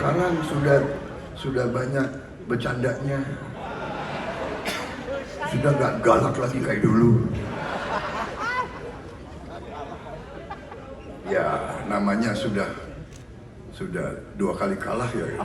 sekarang sudah banyak bercandanya, sudah gak galak lagi kayak dulu. Ya namanya sudah 2 kali kalah ya.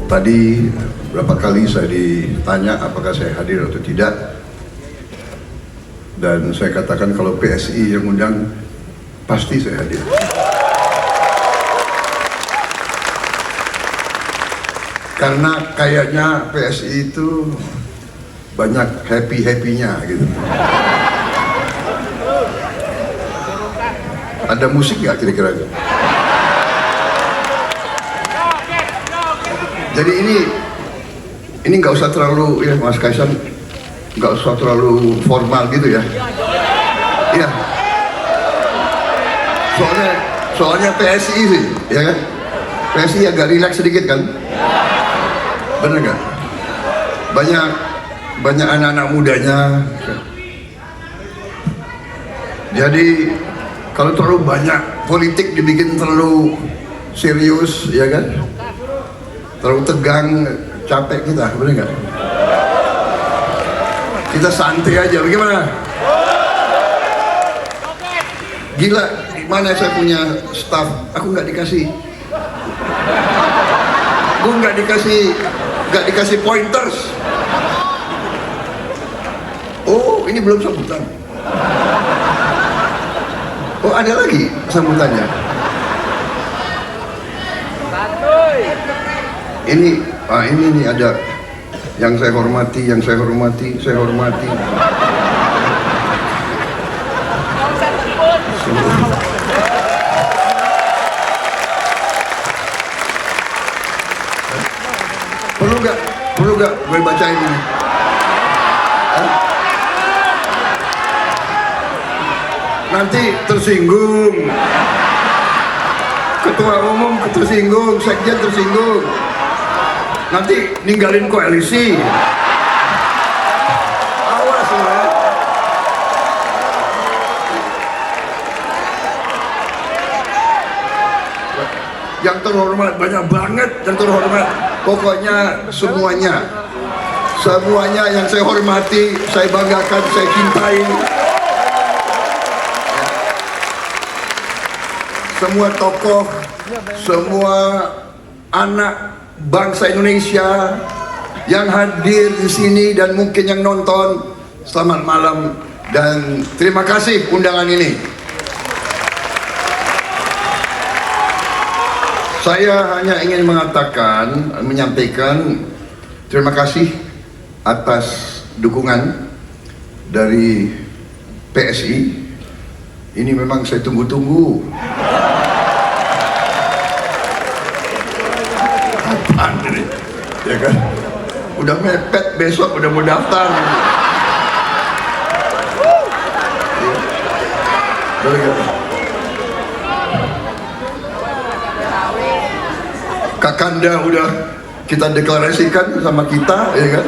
Tadi berapa kali saya ditanya apakah saya hadir atau tidak, dan saya katakan kalau PSI yang undang pasti saya hadir. Karena kayaknya PSI itu banyak happy-happynya gitu. Ada musik nggak kira-kira? Jadi ini nggak usah terlalu ya Mas Kaisang, nggak usah terlalu formal gitu ya. Iya. Soalnya PSI sih, ya kan? PSI agak rileks sedikit kan? Bener nggak? Banyak anak-anak mudanya. Jadi kalau terlalu banyak politik dibikin terlalu serius, ya kan? Terlalu tegang, capek kita, bener nggak? Kita santai aja, bagaimana? Gila, mana saya punya staff, aku nggak dikasih, gue nggak dikasih pointers. Oh, ini belum sambutan. Oh, ada lagi sambutannya. Ini nih ada yang saya hormati. Perlu nggak gue bacain ini? Nanti tersinggung. Ketua umum tersinggung, sekjen tersinggung. Nanti ninggalin koalisi. Awas ya. Yang terhormat banyak banget, yang terhormat. Pokoknya semuanya yang saya hormati, saya banggakan, saya cintai. Semua tokoh, semua anak bangsa Indonesia yang hadir di sini dan mungkin yang nonton, selamat malam dan terima kasih undangan ini. Saya hanya ingin menyampaikan terima kasih atas dukungan dari PSI. Ini memang saya tunggu-tunggu. Ya kan, udah mepet, besok udah mau daftar. Kakanda udah kita deklarasikan sama kita, ya kan.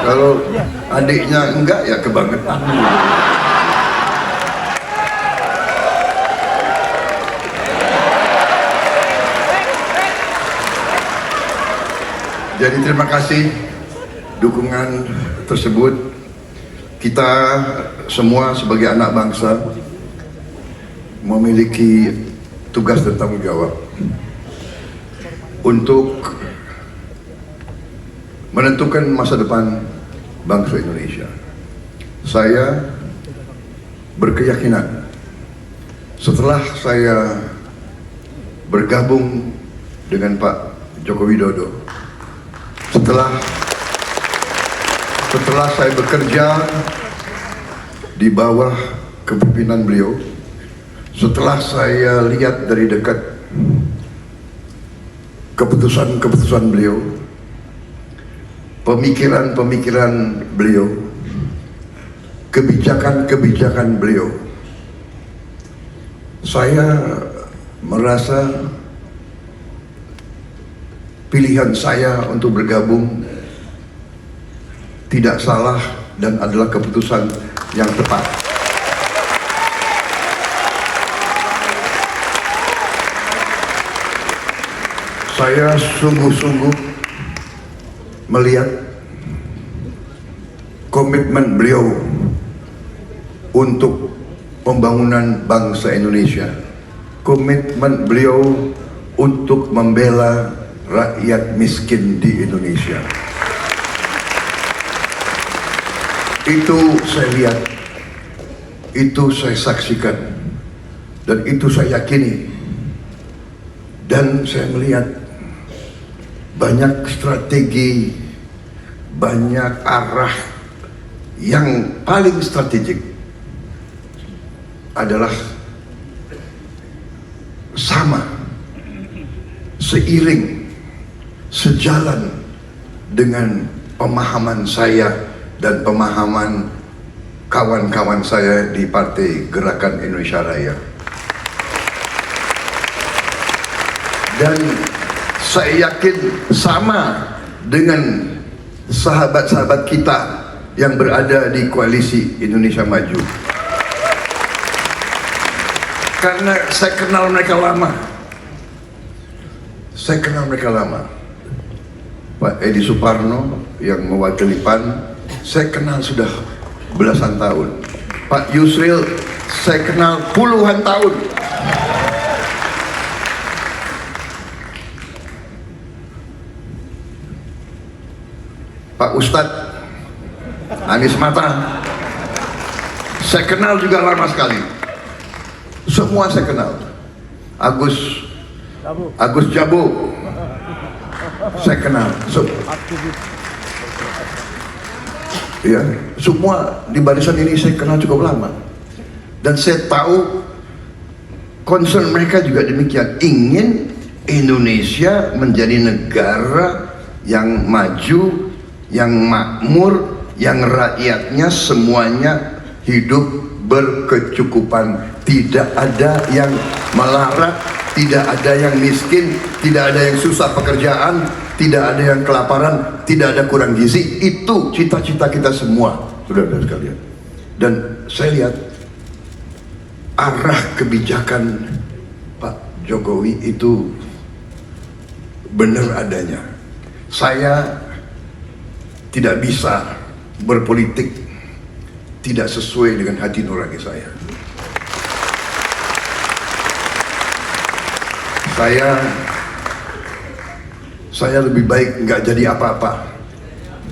Kalau adiknya enggak, ya kebangetan. Jadi terima kasih dukungan tersebut. Kita semua sebagai anak bangsa memiliki tugas dan tanggung jawab untuk menentukan masa depan bangsa Indonesia. Saya berkeyakinan setelah saya bergabung dengan Pak Joko Widodo, setelah saya bekerja di bawah kepemimpinan beliau, setelah saya lihat dari dekat keputusan-keputusan beliau, pemikiran-pemikiran beliau, kebijakan-kebijakan beliau, saya merasa pilihan saya untuk bergabung tidak salah dan adalah keputusan yang tepat. Saya sungguh-sungguh melihat komitmen beliau untuk pembangunan bangsa Indonesia, komitmen beliau untuk membela rakyat miskin di Indonesia. Itu saya lihat, itu saya saksikan, dan itu saya yakini. Dan saya melihat banyak strategi, banyak arah yang paling strategik adalah sama, seiring, sejalan dengan pemahaman saya dan pemahaman kawan-kawan saya di Partai Gerakan Indonesia Raya. Dan saya yakin sama dengan sahabat-sahabat kita yang berada di Koalisi Indonesia Maju. Karena saya kenal mereka lama. Saya kenal mereka lama. Pak Edi Suparno yang mewakili PAN, saya kenal sudah belasan tahun. Pak Yusril, saya kenal puluhan tahun. Pak Ustadz Anies Mata, saya kenal juga lama sekali. Semua saya kenal. Agus Jabo, saya kenal. Ya, semua di barisan ini saya kenal cukup lama. Dan saya tahu concern mereka juga demikian, ingin Indonesia menjadi negara yang maju, yang makmur, yang rakyatnya semuanya hidup berkecukupan, tidak ada yang melarat, tidak ada yang miskin, tidak ada yang susah pekerjaan, tidak ada yang kelaparan, tidak ada kurang gizi. Itu cita-cita kita semua, saudara-saudara sekalian. Dan saya lihat arah kebijakan Pak Jokowi itu benar adanya. Saya tidak bisa berpolitik tidak sesuai dengan hati nurani saya. Saya lebih baik nggak jadi apa-apa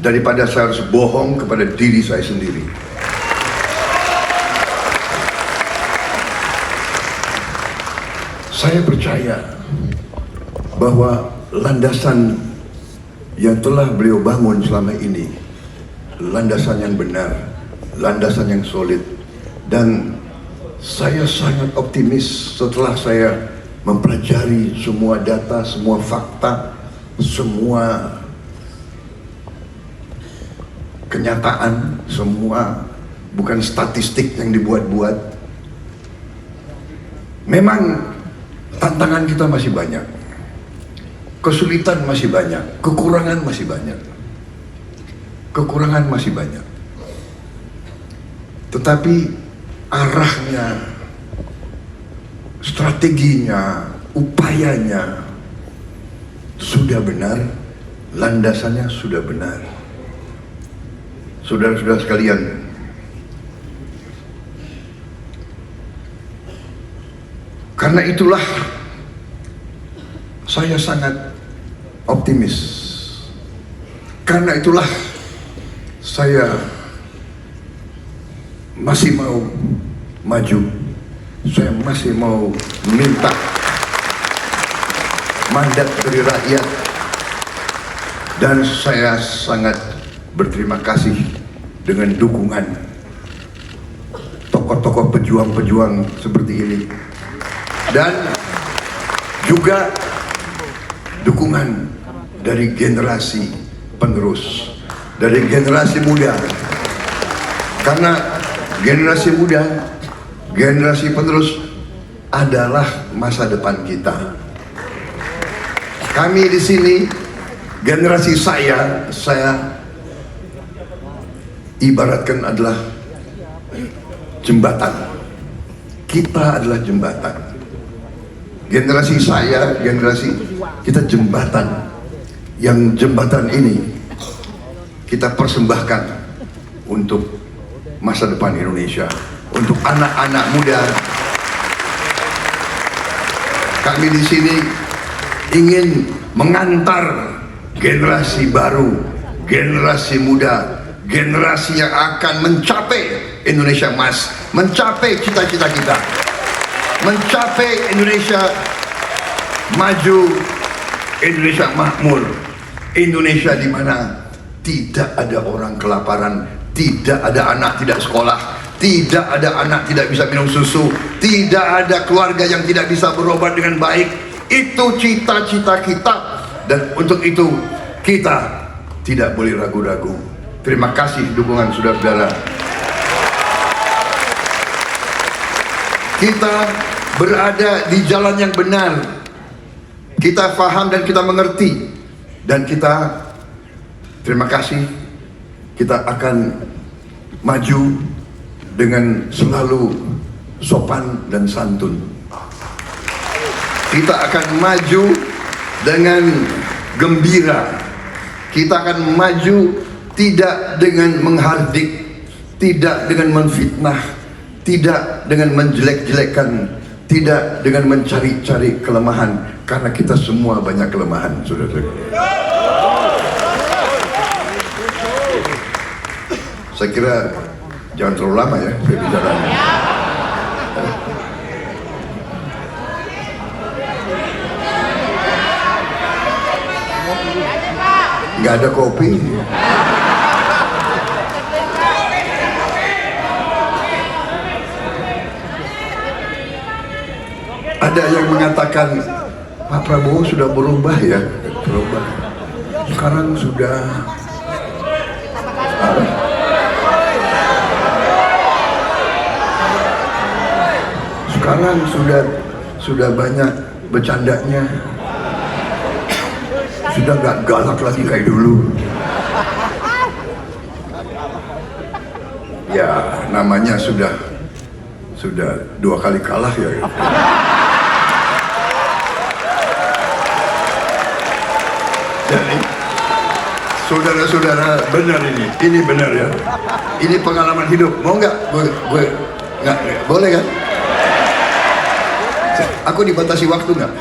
daripada saya harus bohong kepada diri saya sendiri. Saya percaya bahwa landasan yang telah beliau bangun selama ini, landasan yang benar, landasan yang solid. Dan saya sangat optimis setelah saya mempelajari semua data, semua fakta, semua kenyataan, semua bukan statistik yang dibuat-buat. Memang tantangan kita masih banyak, kesulitan masih banyak, kekurangan masih banyak. Kekurangan masih banyak. Tetapi arahnya, strateginya, upayanya sudah benar, landasannya sudah benar. Saudara-saudara sekalian, karena itulah saya sangat optimis. Karena itulah saya masih mau maju. Saya masih mau minta mandat dari rakyat. Dan saya sangat berterima kasih dengan dukungan tokoh-tokoh pejuang-pejuang seperti ini dan juga dukungan dari generasi penerus, dari generasi muda. Karena generasi muda, generasi penerus adalah masa depan kita. Kami di sini, generasi saya ibaratkan adalah jembatan. Kita adalah jembatan. Generasi saya, generasi kita jembatan. Yang jembatan ini kita persembahkan untuk masa depan Indonesia, untuk anak-anak muda. Kami di sini ingin mengantar generasi baru, generasi muda, generasi yang akan mencapai Indonesia emas, mencapai cita-cita kita, mencapai Indonesia maju, Indonesia makmur, Indonesia di mana tidak ada orang kelaparan, tidak ada anak tidak sekolah, tidak ada anak tidak bisa minum susu, tidak ada keluarga yang tidak bisa berobat dengan baik. Itu cita-cita kita, dan untuk itu kita tidak boleh ragu-ragu. Terima kasih dukungan saudara-saudara. Kita berada di jalan yang benar. Kita paham dan kita mengerti, dan kita terima kasih. Kita akan maju dengan selalu sopan dan santun. Kita akan maju dengan gembira. Kita akan maju tidak dengan menghardik, tidak dengan menfitnah, tidak dengan menjelek-jelekkan, tidak dengan mencari-cari kelemahan, karena kita semua banyak kelemahan, saudara-saudara. Saya kira jangan terlalu lama ya saya bicara. Nggak ada kopi. Ada yang mengatakan Pak Prabowo sudah berubah ya, berubah. Sekarang sudah banyak bercandanya, sudah nggak galak lagi kayak dulu. Ya namanya sudah 2 kali kalah ya. Jadi saudara-saudara, benar ini benar ya. Ini pengalaman hidup. Mau nggak? Gue nggak boleh kan? Aku dibatasi waktu nggak?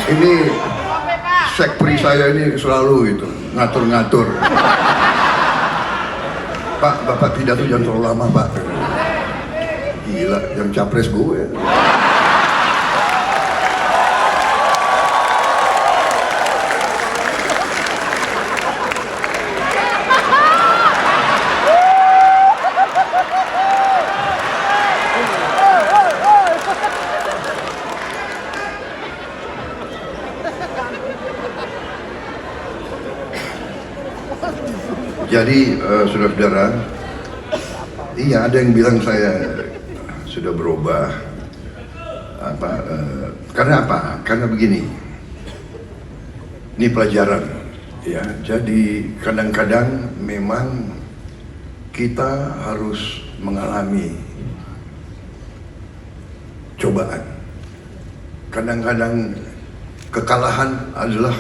Ini sekpri saya ini selalu itu ngatur-ngatur. Pak, Bapak pidato jangan terlalu lama Pak. Gila, yang capres gue. Jadi saudara-saudara, iya ada yang bilang saya sudah berubah. Karena apa? Karena begini. Ini pelajaran, ya. Jadi kadang-kadang memang kita harus mengalami cobaan. Kadang-kadang kekalahan adalah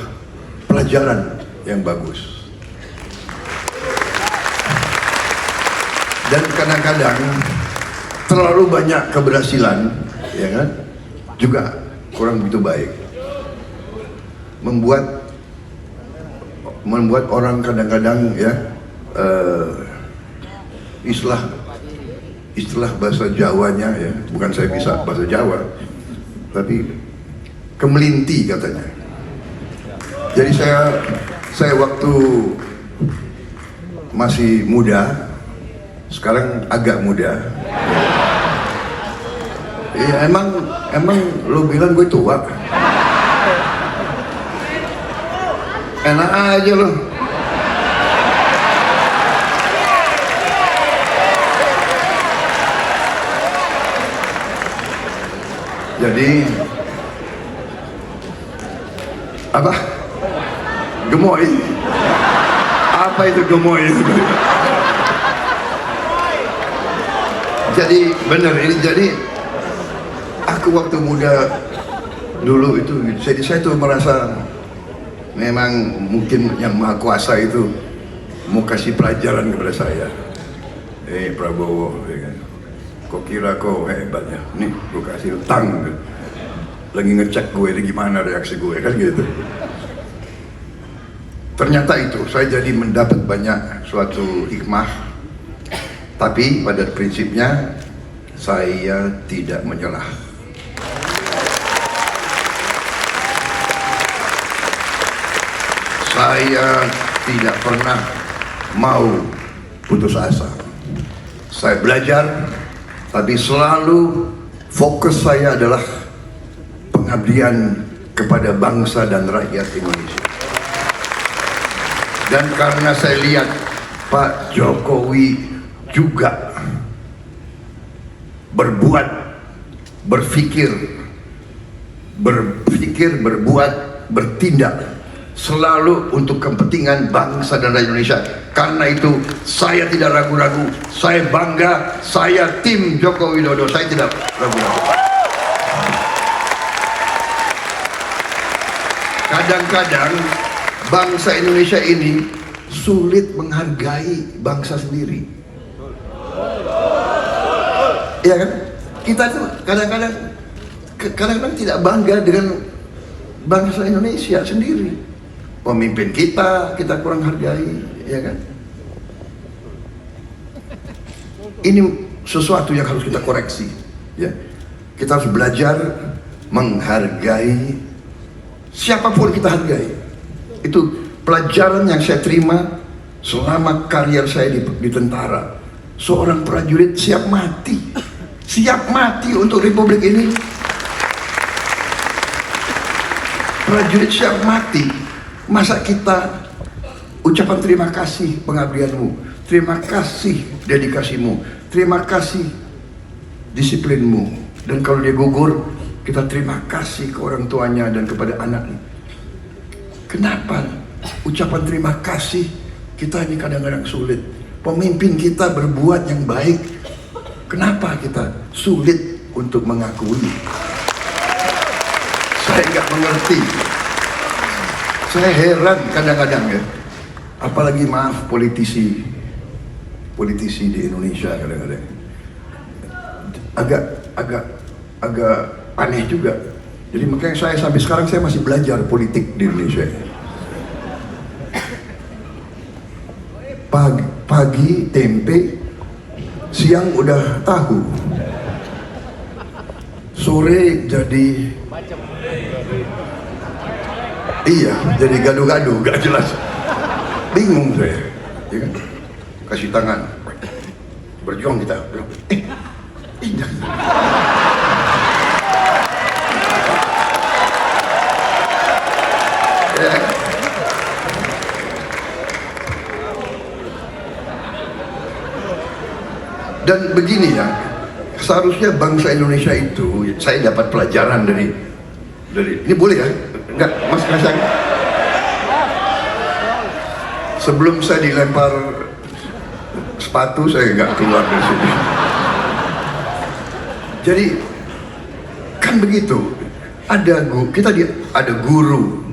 pelajaran yang bagus. Dan kadang-kadang terlalu banyak keberhasilan, ya kan, juga kurang begitu baik. Membuat orang kadang-kadang ya istilah bahasa Jawanya ya, bukan saya bisa bahasa Jawa, tapi kemelinti katanya. Jadi saya waktu masih muda, sekarang agak muda. Iya, emang lo bilang gue tua? Enak aja lo. Jadi apa? Gemoy? Apa itu gemoy? Jadi benar ini, jadi aku waktu muda dulu itu, jadi saya tuh merasa memang mungkin yang Maha Kuasa itu mau kasih pelajaran kepada saya. Prabowo, ya kan? Kok kira kau hebatnya? Nih, gue kasih utang. Lagi ngecek gue, ini gimana reaksi gue, kan gitu. Ternyata itu, saya jadi mendapat banyak suatu hikmah. Tapi pada prinsipnya, saya tidak menyerah. Saya tidak pernah mau putus asa. Saya belajar, tapi selalu fokus saya adalah pengabdian kepada bangsa dan rakyat Indonesia. Dan karena saya lihat Pak Jokowi juga berbuat, berpikir, berbuat, bertindak selalu untuk kepentingan bangsa dan rakyat Indonesia. Karena itu saya tidak ragu-ragu, saya bangga, saya tim Joko Widodo, saya tidak ragu-ragu. Kadang-kadang bangsa Indonesia ini sulit menghargai bangsa sendiri. Iya kan? Kita tuh kadang-kadang tidak bangga dengan bangsa Indonesia sendiri. Pemimpin kita kurang hargai, ya kan? Ini sesuatu yang harus kita koreksi, ya. Kita harus belajar menghargai siapapun kita hargai. Itu pelajaran yang saya terima selama karier saya di tentara. Seorang prajurit siap mati untuk Republik ini. Prajurit siap mati. Masa kita ucapan terima kasih pengabdianmu, terima kasih dedikasimu, terima kasih disiplinmu, dan kalau dia gugur kita terima kasih ke orang tuanya dan kepada anaknya. Kenapa ucapan terima kasih kita ini kadang-kadang sulit? Pemimpin kita berbuat yang baik, kenapa kita sulit untuk mengakui? Saya nggak mengerti. Saya heran kadang-kadang, ya, apalagi maaf politisi di Indonesia kadang-kadang agak aneh juga. Jadi makanya saya sampai sekarang saya masih belajar politik di Indonesia. Pagi tempe, siang udah tahu, sore jadi iya, jadi gaduh-gaduh, gak jelas. Bingung saya, ya kan? Kasih tangan, berjuang kita. Ya. Dan begini ya, seharusnya bangsa Indonesia itu, saya dapat pelajaran dari ini boleh ya? Enggak, Mas Kasyang. Sebelum saya dilempar sepatu, saya nggak keluar dari sini. Jadi kan begitu. Ada guru,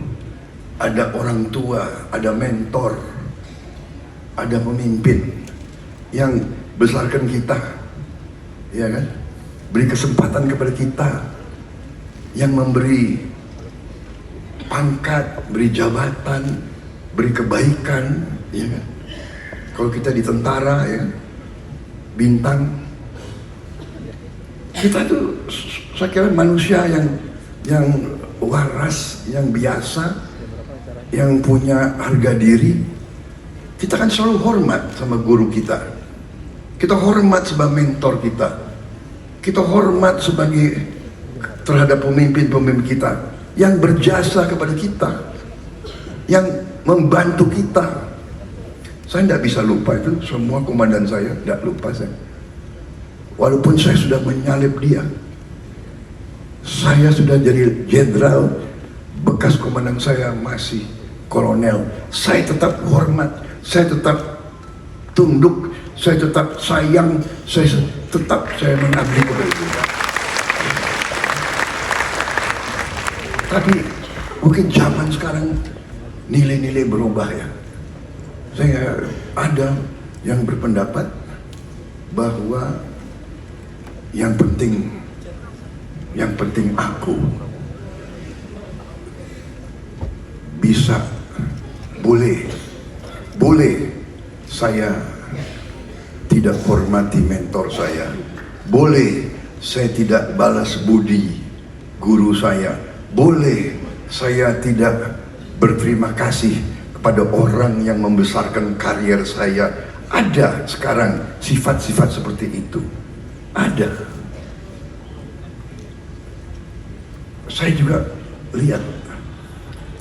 ada orang tua, ada mentor, ada pemimpin yang besarkan kita, ya kan? Beri kesempatan kepada kita, yang memberi pangkat, beri jabatan, beri kebaikan, ya kan? Kalau kita di tentara, ya, bintang, kita tuh saya kira manusia yang waras, yang biasa, yang punya harga diri. Kita kan selalu hormat sama guru kita. Kita hormat sebagai mentor kita. Kita hormat sebagai terhadap pemimpin-pemimpin kita yang berjasa kepada kita, yang membantu kita. Saya tidak bisa lupa itu, semua komandan saya, tidak lupa saya. Walaupun saya sudah menyalip dia, saya sudah jadi jenderal, bekas komandan saya masih kolonel, saya tetap hormat, saya tetap tunduk, saya tetap sayang, saya mengabdi kepada dia. Tapi mungkin zaman sekarang nilai-nilai berubah ya. Saya ada yang berpendapat bahwa yang penting aku bisa, boleh saya tidak hormati mentor saya, boleh saya tidak balas budi guru saya, boleh saya tidak berterima kasih kepada orang yang membesarkan karier saya. Ada sekarang sifat-sifat seperti itu, ada. Saya juga lihat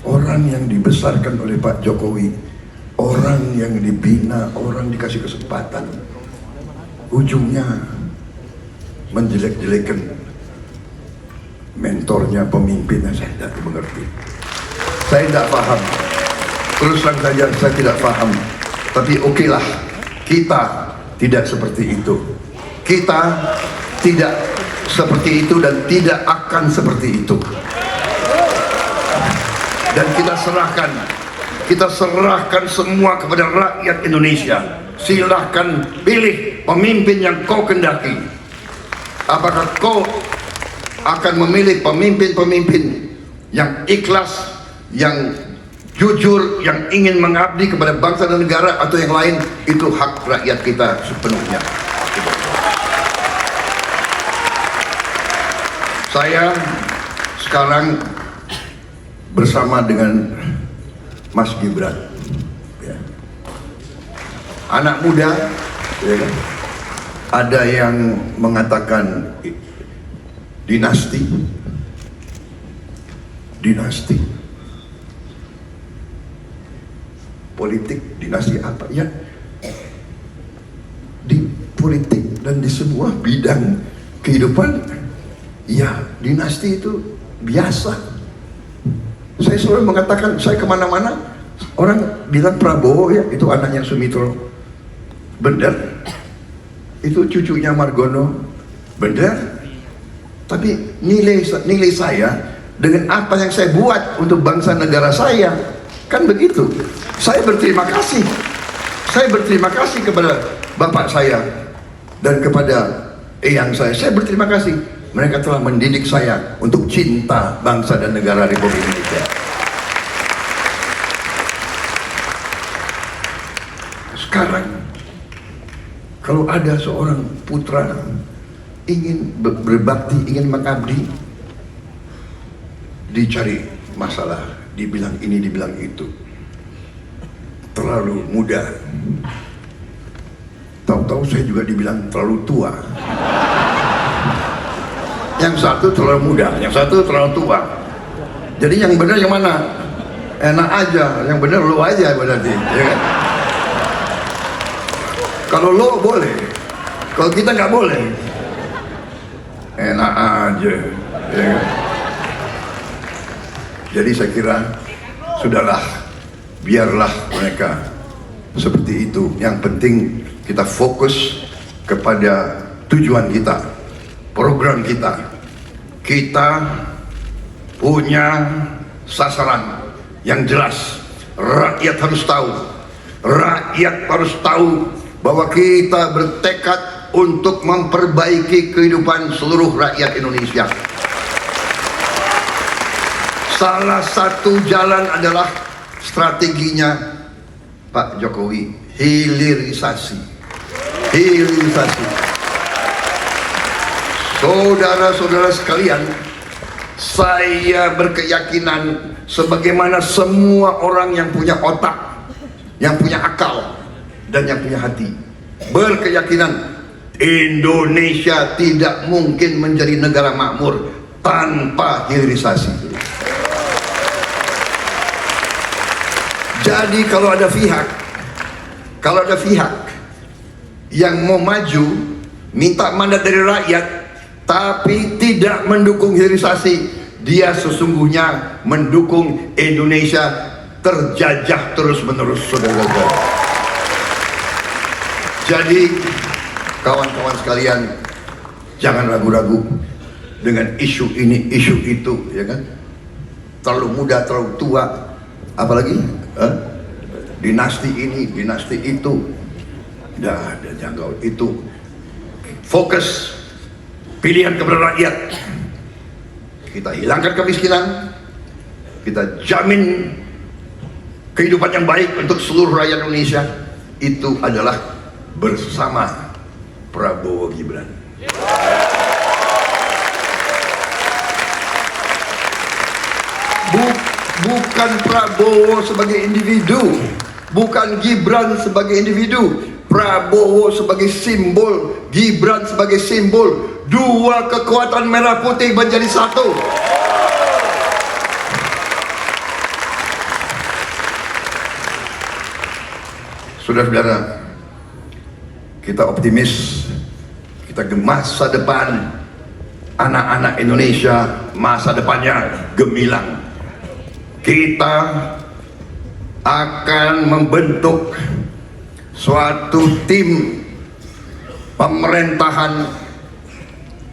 orang yang dibesarkan oleh Pak Jokowi, orang yang dibina, orang dikasih kesempatan, ujungnya menjelek-jelekan mentornya, pemimpinnya. Saya tidak mengerti, saya tidak paham. Terus terang saja, saya tidak paham. Tapi okelah, kita tidak seperti itu. Kita tidak seperti itu dan tidak akan seperti itu. Dan kita serahkan semua kepada rakyat Indonesia. Silahkan pilih pemimpin yang kau kendaki. Apakah kau akan memilih pemimpin-pemimpin yang ikhlas, yang jujur, yang ingin mengabdi kepada bangsa dan negara, atau yang lain? Itu hak rakyat kita sepenuhnya. Saya sekarang bersama dengan Mas Gibran, ya. Anak muda, ya kan? Ada yang mengatakan dinasti, politik, dinasti apa ya? Di politik dan di semua bidang kehidupan, ya dinasti itu biasa. Saya selalu mengatakan, saya kemana-mana orang bilang Prabowo ya itu anaknya Sumitro, benar. Itu cucunya Margono, benar. Tapi nilai saya dengan apa yang saya buat untuk bangsa negara saya, kan begitu. Saya berterima kasih. Saya berterima kasih kepada bapak saya dan kepada eyang saya. Saya berterima kasih. Mereka telah mendidik saya untuk cinta bangsa dan negara Republik Indonesia. Sekarang, kalau ada seorang putra ingin berbakti, ingin mengabdi, dicari masalah, dibilang ini, dibilang itu. Terlalu muda. Tahu-tahu saya juga dibilang terlalu tua. Yang satu terlalu muda, yang satu terlalu tua. Jadi yang benar yang mana? Enak aja, yang benar lo aja berarti, ya kan? Kalau lo boleh, kalau kita nggak boleh, enak aja, ya kan? Jadi saya kira sudahlah, biarlah mereka seperti itu. Yang penting kita fokus kepada tujuan kita, program kita. Kita punya sasaran yang jelas. Rakyat harus tahu. Rakyat harus tahu bahwa kita bertekad untuk memperbaiki kehidupan seluruh rakyat Indonesia. Salah satu jalan adalah strateginya Pak Jokowi, hilirisasi. Hilirisasi. Saudara-saudara sekalian, saya berkeyakinan sebagaimana semua orang yang punya otak, yang punya akal, dan yang punya hati, berkeyakinan Indonesia tidak mungkin menjadi negara makmur tanpa hilirisasi. Jadi kalau ada pihak yang mau maju minta mandat dari rakyat tapi tidak mendukung hilirisasi, dia sesungguhnya mendukung Indonesia terjajah terus-menerus, saudara-saudara. Jadi kawan-kawan sekalian, jangan ragu-ragu dengan isu ini, isu itu, ya kan? Terlalu muda, terlalu tua, apalagi dinasti ini, dinasti itu, dah ada jangkau itu. Fokus pilihan kepada rakyat. Kita hilangkan kemiskinan, kita jamin kehidupan yang baik untuk seluruh rakyat Indonesia. Itu adalah bersama Prabowo Gibran. Bukan Prabowo sebagai individu, bukan Gibran sebagai individu, Prabowo sebagai simbol, Gibran sebagai simbol. Dua kekuatan merah putih menjadi satu. Saudara-saudara, kita optimis, kita ke masa depan anak-anak Indonesia, masa depannya gemilang. Kita akan membentuk suatu tim pemerintahan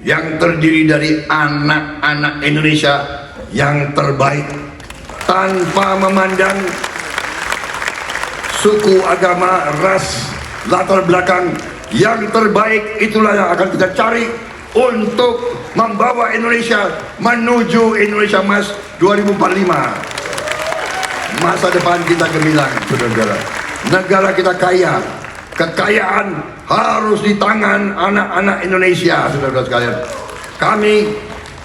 yang terdiri dari anak-anak Indonesia yang terbaik, tanpa memandang suku, agama, ras, latar belakang. Yang terbaik itulah yang akan kita cari untuk membawa Indonesia menuju Indonesia Emas 2045. Masa depan kita gemilang, saudara-saudara. Negara kita kaya, kekayaan harus di tangan anak-anak Indonesia, saudara-saudara sekalian.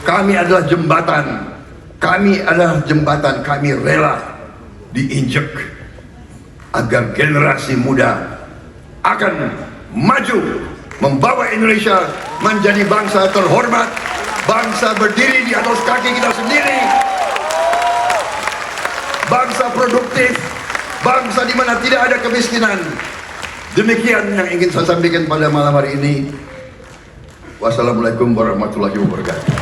Kami adalah jembatan. Kami rela diinjek agar generasi muda akan maju membawa Indonesia menjadi bangsa terhormat, bangsa berdiri di atas kaki kita sendiri, bangsa produktif, bangsa di mana tidak ada kemiskinan. Demikian yang ingin saya sampaikan pada malam hari ini. Wassalamualaikum warahmatullahi wabarakatuh.